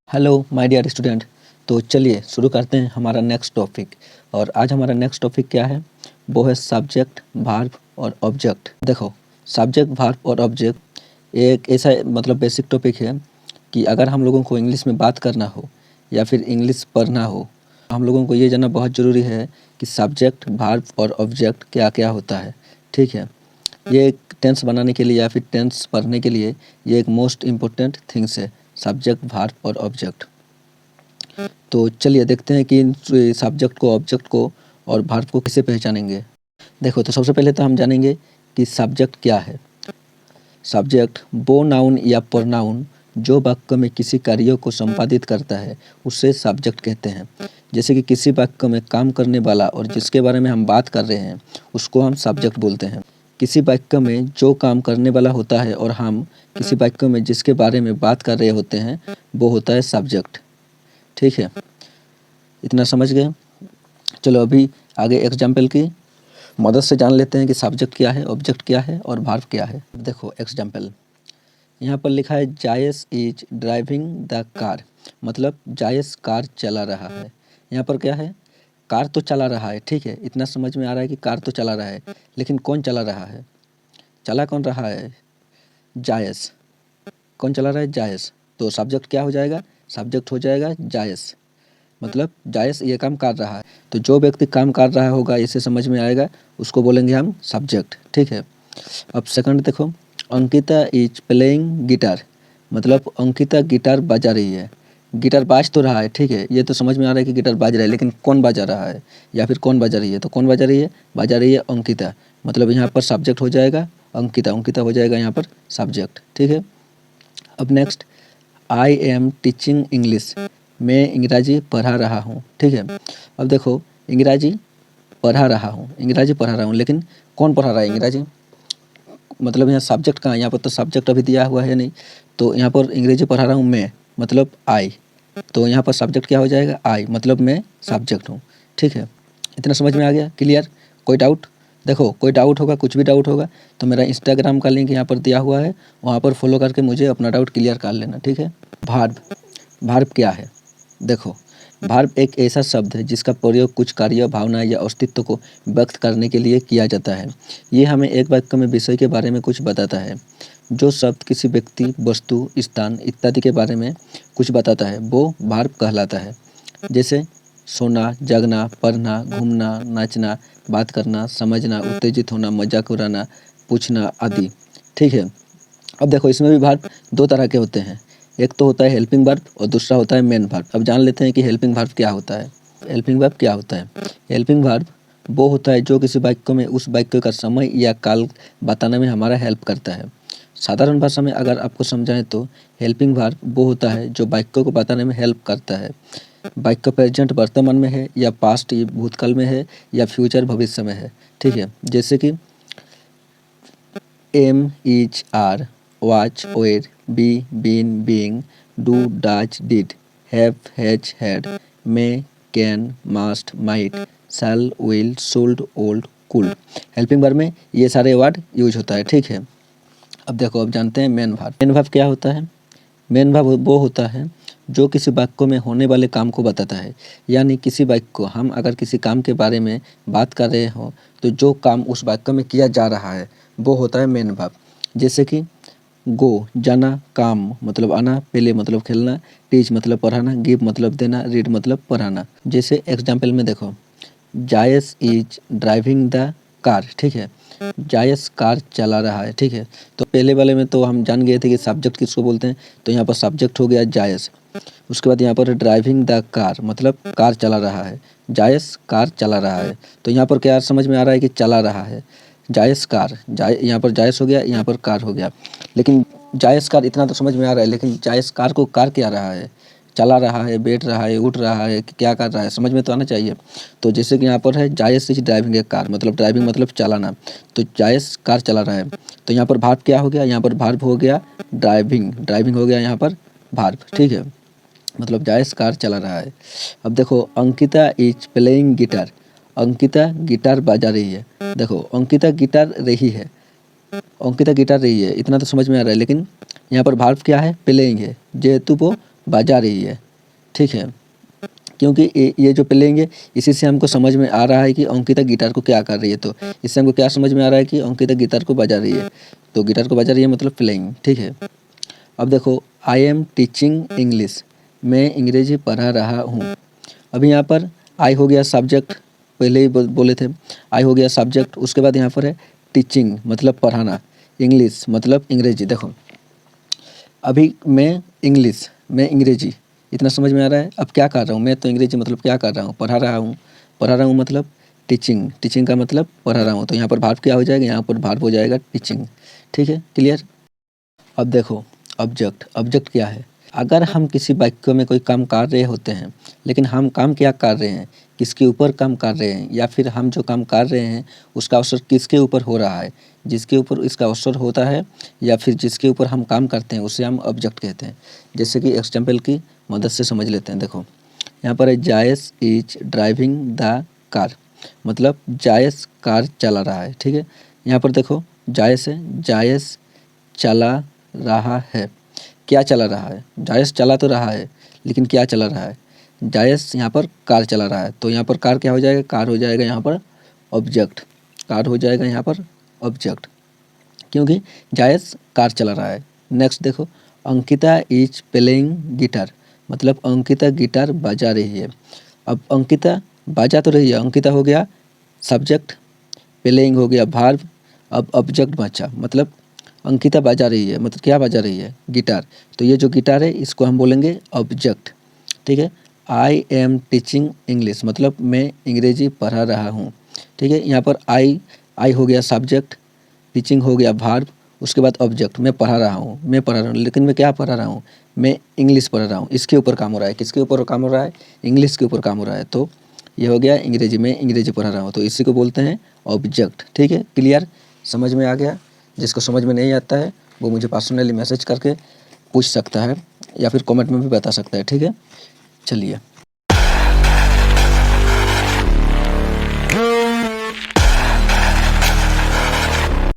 Hello my dear student. तो चलिए शुरू करते हैं हमारा नेक्स्ट टॉपिक। और आज हमारा नेक्स्ट टॉपिक क्या है? वो है सब्जेक्ट, वर्ब और ऑब्जेक्ट। देखो, सब्जेक्ट, वर्ब और ऑब्जेक्ट एक ऐसा बेसिक टॉपिक है कि अगर हम लोगों को इंग्लिश में बात करना हो या फिर इंग्लिश पढ़ना हो, हम लोगों को ये जानना बहुत ज़रूरी है कि सब्जेक्ट, वर्ब और ऑब्जेक्ट क्या क्या होता है। ठीक है, ये एक टेंस बनाने के लिए या फिर टेंस पढ़ने के लिए ये एक मोस्ट इम्पोर्टेंट थिंग्स है, सब्जेक्ट, वर्ब और ऑब्जेक्ट। तो चलिए देखते हैं कि इन सब्जेक्ट को, ऑब्जेक्ट को और वर्ब को कैसे पहचानेंगे। देखो, तो सबसे पहले तो हम जानेंगे कि सब्जेक्ट क्या है। सब्जेक्ट वो नाउन या प्रोनाउन जो वाक्य में किसी कार्य को संपादित करता है उसे सब्जेक्ट कहते हैं। जैसे कि किसी वाक्य में काम करने वाला और जिसके बारे में हम बात कर रहे हैं उसको हम सब्जेक्ट बोलते हैं। किसी वाक्य में जो काम करने वाला होता है और हम किसी वाक्य में जिसके बारे में बात कर रहे होते हैं वो होता है सब्जेक्ट। ठीक है, इतना समझ गए। चलो अभी आगे एग्जाम्पल की मदद से जान लेते हैं कि सब्जेक्ट क्या है, ऑब्जेक्ट क्या है और वर्ब क्या है। देखो एग्जाम्पल, यहाँ पर लिखा है Jais is driving the car, मतलब जायस कार चला रहा है। यहाँ पर क्या है? कार तो चला रहा है। ठीक है, इतना समझ में आ रहा है कि कार तो चला रहा है, लेकिन कौन चला रहा है? चला कौन रहा है? जायस। कौन चला रहा है? जायस। तो सब्जेक्ट क्या हो जाएगा? सब्जेक्ट हो जाएगा जायस, मतलब जायस ये काम कर रहा है। तो जो व्यक्ति काम कर रहा होगा, इसे समझ में आएगा, उसको बोलेंगे हम सब्जेक्ट। ठीक है, अब सेकंड देखो, अंकिता इज प्लेइंग गिटार, मतलब अंकिता गिटार बजा रही है। गिटार बाज तो रहा है। ठीक है, ये तो समझ में आ रहा है कि गिटार बाज रहा है, लेकिन कौन बजा रहा है या फिर कौन बजा रही है? तो कौन बजा रही है? बजा रही है अंकिता, मतलब यहाँ पर सब्जेक्ट हो जाएगा अंकिता। अंकिता हो जाएगा यहाँ पर सब्जेक्ट। ठीक है, अब next, I am teaching English, मैं इंग्राजी पढ़ा रहा हूँ। ठीक है, अब देखो, इंग्राजी पढ़ा रहा हूँ, इंग्राजी पढ़ा रहा हूँ, लेकिन कौन पढ़ा रहा है इंग्राजी? मतलब यहाँ सब्जेक्ट कहाँ है? यहाँ पर तो सब्जेक्ट अभी दिया हुआ है नहीं। तो यहाँ पर इंग्रेजी पढ़ा रहा हूँ मैं, मतलब आई। तो यहाँ पर सब्जेक्ट क्या हो जाएगा? आई, मतलब मैं सब्जेक्ट हूँ। ठीक है, इतना समझ में आ गया? क्लियर? कोई डाउट? देखो, कोई डाउट होगा, कुछ भी डाउट होगा तो मेरा इंस्टाग्राम का लिंक यहाँ पर दिया हुआ है, वहाँ पर फॉलो करके मुझे अपना डाउट क्लियर कर लेना। ठीक है, भार्ब। भार्ब क्या है? देखो, भार्ब एक ऐसा शब्द है जिसका प्रयोग कुछ कार्य, भावना या अस्तित्व को व्यक्त करने के लिए किया जाता है। ये हमें एक वाक्य में विषय के बारे में कुछ बताता है। जो शब्द किसी व्यक्ति, वस्तु, स्थान इत्यादि के बारे में कुछ बताता है वो भार्ब कहलाता है। जैसे सोना, जगना, पढ़ना, घूमना, नाचना, बात करना, समझना, उत्तेजित होना, मजाक उड़ाना, पूछना आदि। ठीक है, अब देखो, इसमें भी वर्ब दो तरह के होते हैं। एक तो होता है हेल्पिंग वर्ब और दूसरा होता है मेन वर्ब। अब जान लेते हैं कि हेल्पिंग वर्ब क्या होता है। हेल्पिंग वर्ब क्या होता है? हेल्पिंग वर्ब वो होता है जो किसी वाक्य में उस वाक्य का समय या काल बताने में हमारा हेल्प करता है। साधारण भाषा में अगर आपको समझाएं तो हेल्पिंग वर्ब वो होता है जो वाक्य को बताने में हेल्प करता है। वाक्य प्रेजेंट वर्तमान में है या पास्ट भूतकाल में है या फ्यूचर भविष्य में है। ठीक है, जैसे कि am, is, are, watch, were, be, been, being, do, does, did, have, has, had, may, can, must, might, shall, will, should, would, could। Helping verb में ये सारे वर्ड यूज होता है। ठीक है, अब देखो, अब जानते हैं मेन वर्ब। मेन वर्ब क्या होता है? मेन वर्ब वो होता है जो किसी वाक्य में होने वाले काम को बताता है। यानी किसी वाक्य को हम अगर किसी काम के बारे में बात कर रहे हो तो जो काम उस वाक्य में किया जा रहा है वो होता है मेन वर्ब। जैसे कि गो, जाना, काम मतलब आना, प्ले मतलब खेलना, टीच मतलब पढ़ाना, गिव मतलब देना, रीड मतलब पढ़ाना। जैसे एग्जाम्पल में देखो, Jais is driving the car. ठीक है, जायस कार चला रहा है। ठीक है, तो पहले वाले में तो हम जान गए थे कि सब्जेक्ट किसको बोलते हैं, तो यहाँ पर सब्जेक्ट हो गया जायस। उसके बाद यहाँ पर ड्राइविंग द कार, मतलब कार चला रहा है। जायस कार चला रहा है, तो यहाँ पर क्या समझ में आ रहा है कि चला रहा है। जायस कार, यहाँ पर जायस हो गया, यहाँ पर कार हो गया। लेकिन जायस कार इतना तो समझ में आ रहा है, लेकिन जायस कार को कार क्या रहा है? चला रहा है, बैठ रहा है, उठ रहा है, कि क्या कर रहा है, समझ में तो आना चाहिए। तो जैसे कि यहाँ पर है Jais is driving A car, मतलब ड्राइविंग मतलब चलाना, तो जायस कार चला रहा है। तो यहाँ पर भार्ब क्या हो गया? यहाँ पर भार्ब हो गया ड्राइविंग, ड्राइविंग हो गया यहाँ पर भार्ब। ठीक है, मतलब जायस कार चला रहा है। अब देखो, Ankita is playing guitar, Ankita guitar बजा रही है। देखो, अंकिता गिटार रही है, अंकिता गिटार रही है, इतना तो समझ में आ रहा है, लेकिन यहाँ पर भार्ब क्या है? प्लेइंग है, जेहेतु वो बजा रही है, ठीक है। क्योंकि ये जो प्लेइंग है इसी से हमको समझ में आ रहा है कि अंकिता गिटार को क्या कर रही है। तो इससे हमको क्या समझ में आ रहा है कि अंकिता गिटार को बजा रही है। तो गिटार को बजा रही है मतलब प्लेइंग, ठीक है। अब देखो आई एम टीचिंग इंग्लिश, मैं अंग्रेजी पढ़ा रहा हूँ। अभी यहाँ पर आई हो गया सब्जेक्ट, पहले ही बोले थे आई हो गया सब्जेक्ट। उसके बाद यहाँ पर है टीचिंग मतलब पढ़ाना, इंग्लिश मतलब अंग्रेजी। देखो अभी मैं अंग्रेजी इतना समझ में आ रहा है। अब क्या कर रहा हूँ मैं, तो अंग्रेजी मतलब क्या कर रहा हूँ, पढ़ा रहा हूँ। पढ़ा रहा हूँ मतलब टीचिंग, टीचिंग का मतलब पढ़ा रहा हूँ। तो यहाँ पर भार्ब क्या हो जाएगा, यहाँ पर भार्ब हो जाएगा टीचिंग, ठीक है, क्लियर। अब देखो ऑब्जेक्ट, ऑब्जेक्ट क्या है। अगर हम किसी वाक्य में कोई काम कर रहे होते हैं, लेकिन हम काम क्या कर रहे हैं, किसके ऊपर काम कर रहे हैं, या फिर हम जो काम कर रहे हैं उसका अवसर किसके ऊपर हो रहा है, जिसके ऊपर इसका अवसर होता है या फिर जिसके ऊपर हम काम करते हैं उसे हम ऑब्जेक्ट कहते हैं। जैसे कि एग्जाम्पल की मदद से समझ लेते हैं। देखो यहाँ पर है Jais is driving the car, मतलब जायस कार चला रहा है, ठीक है। यहाँ पर देखो जायस है, जायस चला रहा है। क्या चला रहा है, जायस चला तो रहा है लेकिन क्या चला रहा है, जायस यहाँ पर कार चला रहा है। तो यहाँ पर कार क्या हो जाएगा, कार हो जाएगा यहाँ पर ऑब्जेक्ट, कार हो जाएगा यहाँ पर ऑब्जेक्ट, क्योंकि जायस कार चला रहा है। नेक्स्ट देखो अंकिता इज प्लेइंग गिटार, मतलब अंकिता गिटार बजा रही है। अब अंकिता बजा तो रही है, अंकिता हो गया सब्जेक्ट, प्लेइंग हो गया भार्ब, अब ऑब्जेक्ट बचा, मतलब अंकिता बजा रही है, मतलब क्या बजा रही है, गिटार। तो ये जो गिटार है इसको हम बोलेंगे ऑब्जेक्ट, ठीक है। आई एम टीचिंग इंग्लिश, मतलब मैं अंग्रेजी पढ़ा रहा हूँ, ठीक है। यहाँ पर आई हो गया सब्जेक्ट, टीचिंग हो गया भार्ब, उसके बाद ऑब्जेक्ट, मैं पढ़ा रहा हूँ, मैं पढ़ा रहा हूँ, लेकिन मैं क्या पढ़ा रहा हूँ, मैं इंग्लिश पढ़ा रहा हूँ। इसके ऊपर काम हो रहा है, किसके ऊपर काम हो रहा है, इंग्लिश के ऊपर काम हो रहा है। तो ये हो गया अंग्रेजी, मैं अंग्रेजी पढ़ा रहा हूँ, तो इसी को बोलते हैं ऑब्जेक्ट, ठीक है, क्लियर, समझ में आ गया। जिसको समझ में नहीं आता है वो मुझे पर्सनली मैसेज करके पूछ सकता है या फिर कमेंट में भी बता सकता है, ठीक है। चलिए।